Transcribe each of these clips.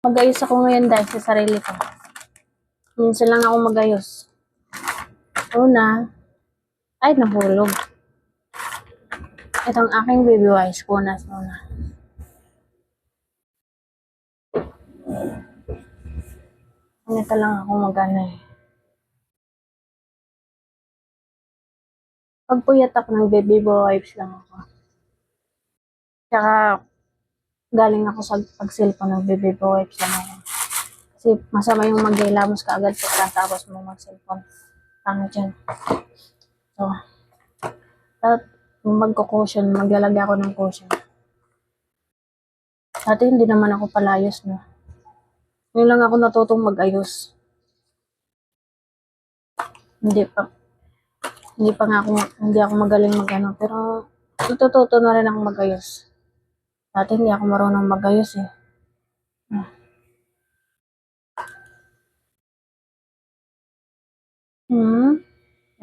Mag-ayos ako ngayon dahil sa sarili ko. Minsan lang ako mag-ayos. Una, ay nahulog. Itong aking baby wipes, punas muna. Ganito lang ako mag-ano eh. Pag puyat ako ng baby wipes lang ako. Tsaka, galing ako sa pag-cellphone ng baby wipes lang ako. Kasi masama yung maghilamos ka agad pagkatapos mo mag-cellphone. Ano dyan. So, at magko-cushion, maglalagay ako ng cushion. Dati hindi naman ako palayos, no? Ngayon lang ako natutong mag-ayos. Hindi pa. Hindi pa nga ako, hindi ako magaling mag-ano. Pero, natututo na rin ako mag-ayos. Dati hindi ako marunong mag-ayos eh.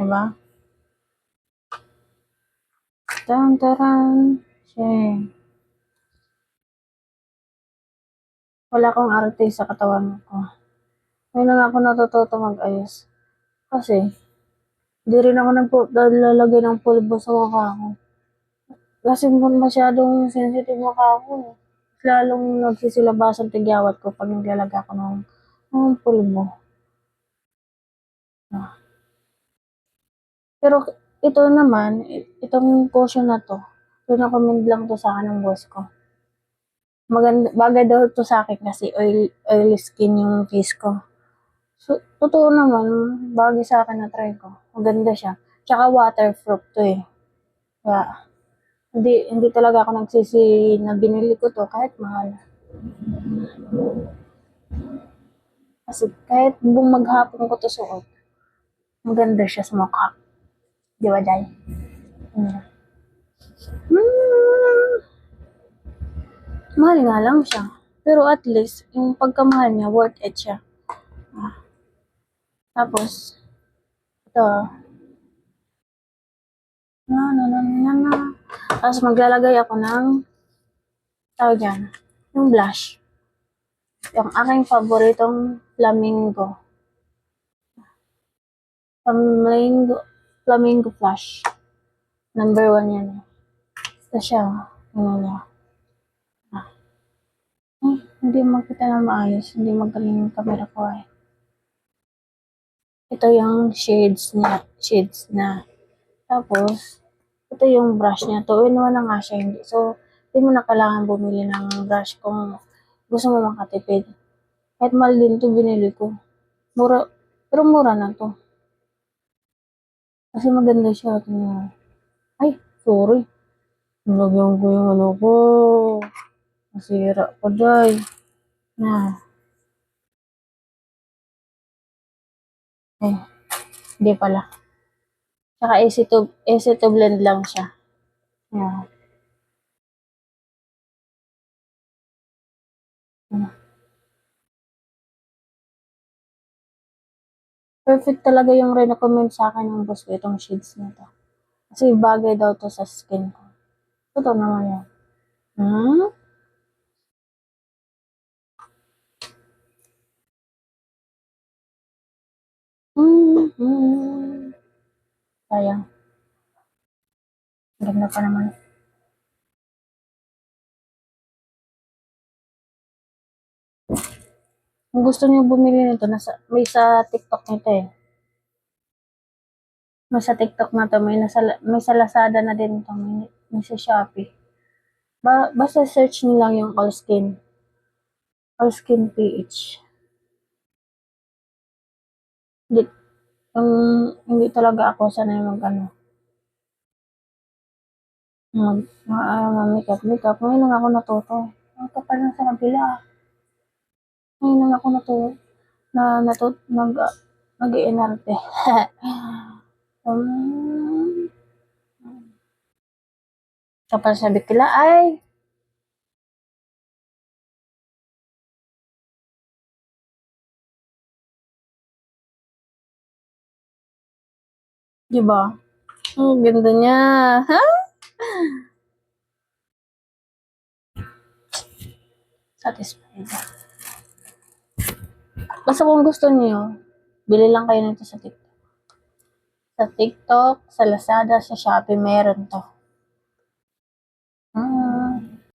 Diba? Taran. Shame. Wala akong arte sa katawan ko. Ngayon lang ako natututo mag-ayos. Kasi, hindi rin ako naglalagay ng pulbo sa mukha ko. Kasi masyadong sensitive mukha ko. Lalong nagsisilabasan tigyawat ko pag naglalagay ako ng pulbo. Pero ito naman, itong cushion na to, recommend lang to sa akin ng boss ko. Maganda, bagay daw to sa akin kasi oily skin yung face ko. So, totoo naman, bagay sa akin na try ko. Maganda siya. Tsaka waterproof to eh. Kaya, hindi talaga ako nagsisi na binili ko to kahit mahal. Kasi kahit buong maghapon ko to suot, maganda siya sa mukha. Di ba, Jai? Hmm. Mahal nga lang siya. Pero at least, yung pagkamahal niya, worth it siya. Tapos, ito. Tapos maglalagay ako ng tawag dyan, yung blush. Yung aking paboritong flamingo. Flamingo flush. Number 1 yan. Ito siya. Ano niya. Hindi makita na maayos. Hindi magaling yung camera ko eh. Ito yung shades na. Tapos, ito yung brush niya. Tuwin mo na nga siya. Hindi. So, hindi mo na kailangan bumili ng brush kung gusto mo makatipid. Kahit mahal din ito binili ko. Mura, pero mura na to. Kasi maganda siya. Ay, sorry. Nalagyan ko yung ano ko. Masira ko, Day. Na. Eh, hindi pala. Tsaka easy to blend lang siya. Yan. Perfect talaga yung recommend sa akin ng boss ko itong shades na to. Kasi bagay daw to sa skin ko. Totoo naman yan. Hmm? Hmm. Sayang. Ganda pa naman. Kung gusto niyo bumili nito, may sa TikTok nito eh. May sa TikTok na to, may sa Lazada na din to, may sa Shopee. Basta search niyo lang yung All Skin PH. Hindi, hindi talaga ako sanay mag-ano, makeup. Ngayon lang ako natuto. Ang kapal na sa kabila. Ngayon lang ako nag-iinarte. Kapal sa bikila ay, di ba? Ang ganda niya. Ha? Satisfied. Basta kung gusto niyo, bili lang kayo nito sa TikTok. Sa TikTok, sa Lazada, sa Shopee, meron to.